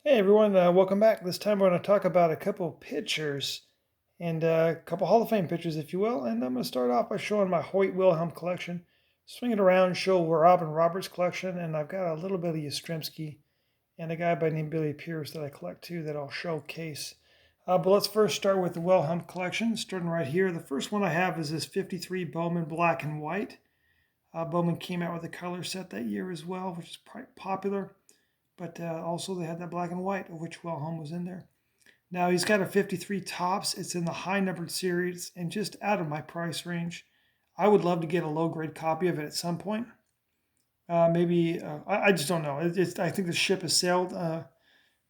Hey everyone, welcome back. This time we're going to talk about a couple pictures and a couple Hall of Fame pictures, if you will. And I'm going to start off by showing my Hoyt Wilhelm collection. Swing it around, show Robin Roberts collection, and I've got a little bit of Yastrzemski and a guy by the name Billy Pierce that I collect too that I'll showcase. But let's first start with the Wilhelm collection, starting right here. The first one I have is this 53 Bowman black and white. Bowman came out with a color set that year as well, which is quite popular. But also they had that black and white, of which Wilhelm was in there. Now he's got a 53 tops. It's in the high numbered series and just out of my price range. I would love to get a low grade copy of it at some point. Maybe I just don't know. I think the ship has sailed,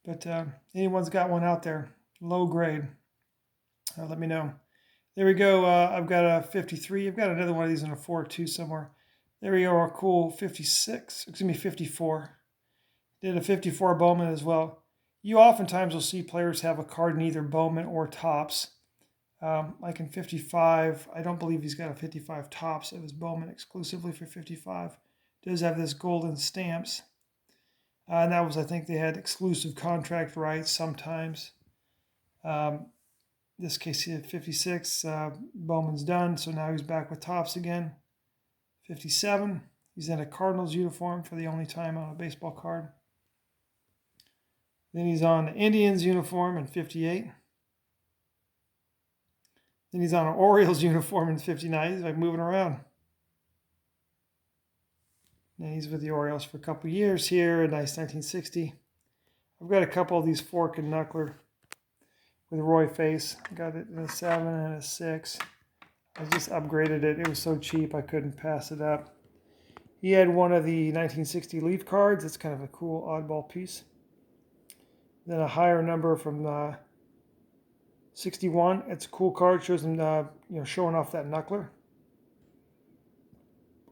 but anyone's got one out there, low grade, let me know. There we go. I've got a 53. I've got another one of these in a 4-2 somewhere. There we go. A cool 56. Excuse me, 54. Did a 54 Bowman as well. You oftentimes will see players have a card in either Bowman or tops. Like in 55, I don't believe he's got a 55 tops. It was Bowman exclusively for 55. Does have this golden stamps. And that was, I think they had exclusive contract rights sometimes. This case he had 56. Bowman's done, so now he's back with tops again. 57. He's in a Cardinals uniform for the only time on a baseball card. Then he's on the Indians uniform in 58. Then he's on an Orioles uniform in 59. He's like moving around. And he's with the Orioles for a couple of years here. A nice 1960. I've got a couple of these fork and knuckler with Roy face. Got it in a 7 and a 6. I just upgraded it. It was so cheap I couldn't pass it up. He had one of the 1960 Leaf cards. It's kind of a cool oddball piece. Then a higher number from 61. It's a cool card. Shows him, showing off that knuckler.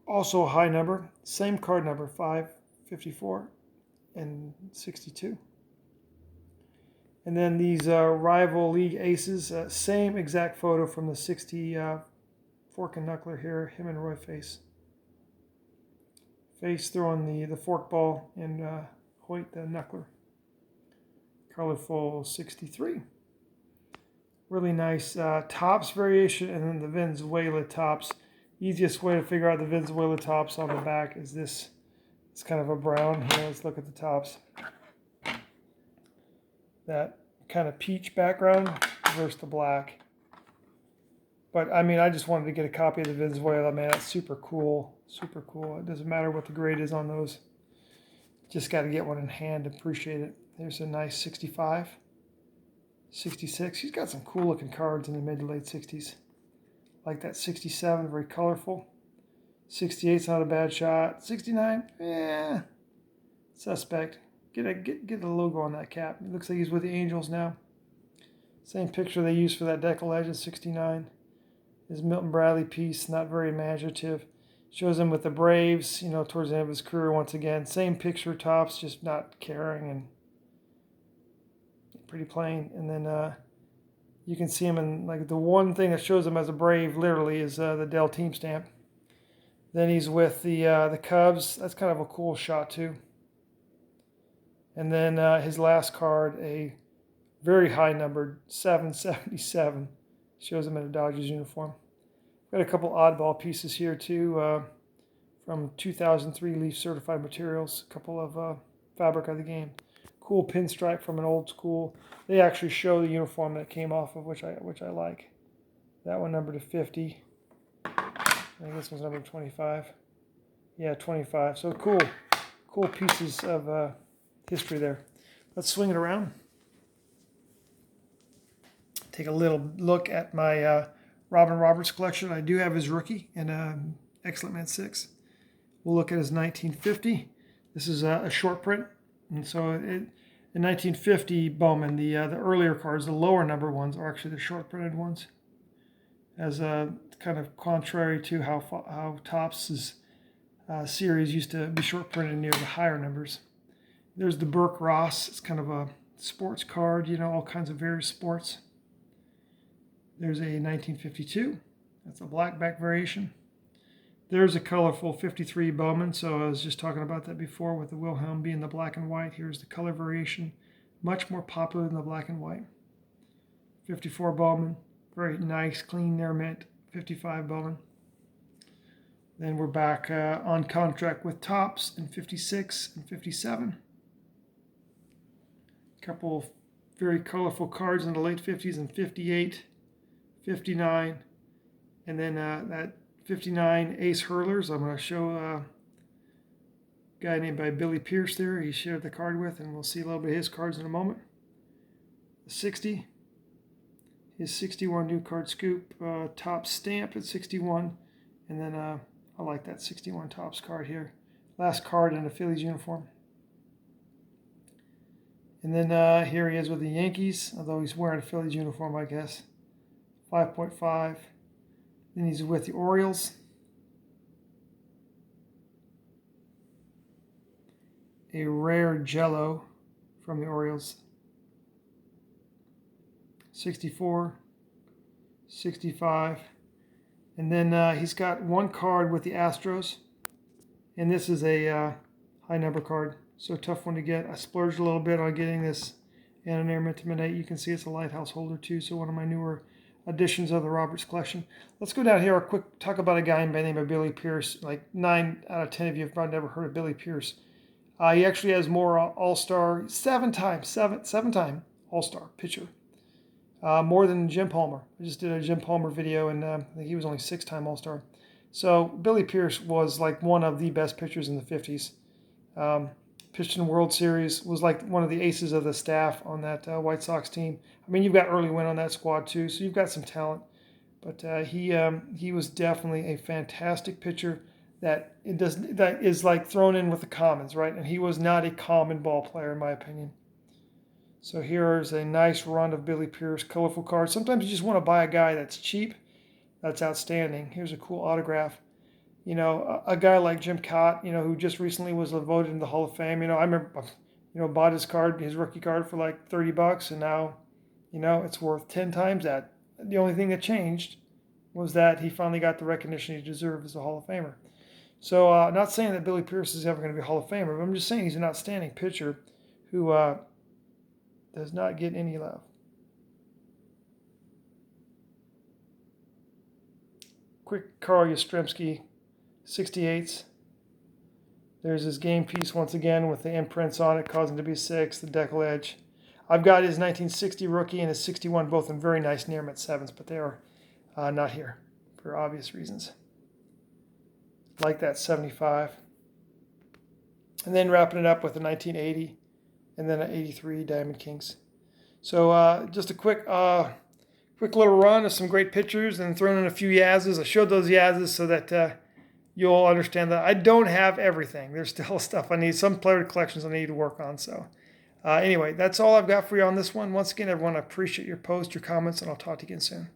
Also a high number. Same card number, 5, 54, and 62. And then these rival league aces. Same exact photo from the 60 fork and knuckler here. Him and Roy face. Face throwing the fork ball and Hoyt the knuckler. Colorful 63. Really nice tops variation, and then the Venezuela tops. Easiest way to figure out the Venezuela tops on the back is this. It's kind of a brown here. Let's look at the tops. That kind of peach background versus the black. But I mean, I just wanted to get a copy of the Venezuela, man. That's super cool. Super cool. It doesn't matter what the grade is on those. Just got to get one in hand to appreciate it. There's a nice 65. 66. He's got some cool looking cards in the mid to late 60s. Like that 67, very colorful. 68's not a bad shot. 69, yeah, suspect. Get a logo on that cap. It looks like he's with the Angels now. Same picture they used for that Deck of Legends, 69. His Milton Bradley piece, not very imaginative. Shows him with the Braves, towards the end of his career once again. Same picture tops, just not caring and pretty plain. And then you can see him in, like, the one thing that shows him as a Brave literally is the Dell team stamp. Then he's with the Cubs. That's kind of a cool shot too. And then his last card, a very high numbered 777, shows him in a Dodgers uniform. Got a couple oddball pieces here too, from 2003 Leaf Certified Materials. A couple of fabric of the game. Cool pinstripe from an old school. They actually show the uniform that it came off of, which I like. That one numbered to 50. I think this one's number 25. Yeah, 25. So cool pieces of history there. Let's swing it around. Take a little look at my Robin Roberts collection. I do have his rookie and Excellent Man 6. We'll look at his 1950. This is a short print. And so in 1950 Bowman, the earlier cards, the lower number ones, are actually the short printed ones. As a kind of contrary to how Topps' series used to be short printed near the higher numbers. There's the Burke Ross. It's kind of a sports card, all kinds of various sports. There's a 1952. That's a blackback variation. There's a colorful 53 Bowman. So I was just talking about that before with the Wilhelm being the black and white. Here's the color variation. Much more popular than the black and white. 54 Bowman, very nice, clean Nair Mint. 55 Bowman. Then we're back on contract with Topps in 56 and 57. A couple of very colorful cards in the late 50s and 58, 59, and then that 59 Ace Hurlers. I'm going to show a guy named by Billy Pierce there. He shared the card with, and we'll see a little bit of his cards in a moment. The 60, his 61 new card scoop, Topps stamped at 61, and then I like that 61 Topps card here. Last card in a Phillies uniform. And then here he is with the Yankees, although he's wearing a Phillies uniform, I guess. 5.5. Then he's with the Orioles. A rare Jello from the Orioles. 64, 65. And then he's got one card with the Astros. And this is a high number card. So tough one to get. I splurged a little bit on getting this and an Nair Mint 8. You can see it's a lighthouse holder too. So one of my newer additions of the Roberts collection. Let's go down here a quick talk about a guy by the name of Billy Pierce. Like 9 out of 10 of you have probably never heard of Billy Pierce. He actually has more All-Star, 7-time All-Star pitcher. More than Jim Palmer. I just did a Jim Palmer video, and I think he was only 6-time All-Star. So Billy Pierce was like one of the best pitchers in the 50s. Pitched in the World Series, was like one of the aces of the staff on that White Sox team. I mean, you've got Early Wynn on that squad too, so you've got some talent. But he was definitely a fantastic pitcher that is like thrown in with the commons, right? And he was not a common ball player, in my opinion. So here's a nice run of Billy Pierce, colorful cards. Sometimes you just want to buy a guy that's cheap, that's outstanding. Here's a cool autograph. You know, a guy like Jim Cott, you know, who just recently was voted into the Hall of Fame. You know, I remember, you know, bought his card, his rookie card for like $30, and now, you know, it's worth 10 times that. The only thing that changed was that he finally got the recognition he deserved as a Hall of Famer. So, not saying that Billy Pierce is ever going to be a Hall of Famer, but I'm just saying he's an outstanding pitcher who does not get any love. Quick Carl Yastrzemski, 68s. There's his game piece once again with the imprints on it, causing to be 6, the decal edge. I've got his 1960 rookie and his 61, both in very nice Nair Mint 7s, but they are not here for obvious reasons. Like that 75. And then wrapping it up with the 1980 and then an 83 Diamond Kings. So just a quick little run of some great pictures and throwing in a few Yazzes. I showed those Yazzes so that you'll understand that I don't have everything. There's still stuff I need. Some player collections I need to work on. So anyway, that's all I've got for you on this one. Once again, everyone, I appreciate your posts, your comments, and I'll talk to you again soon.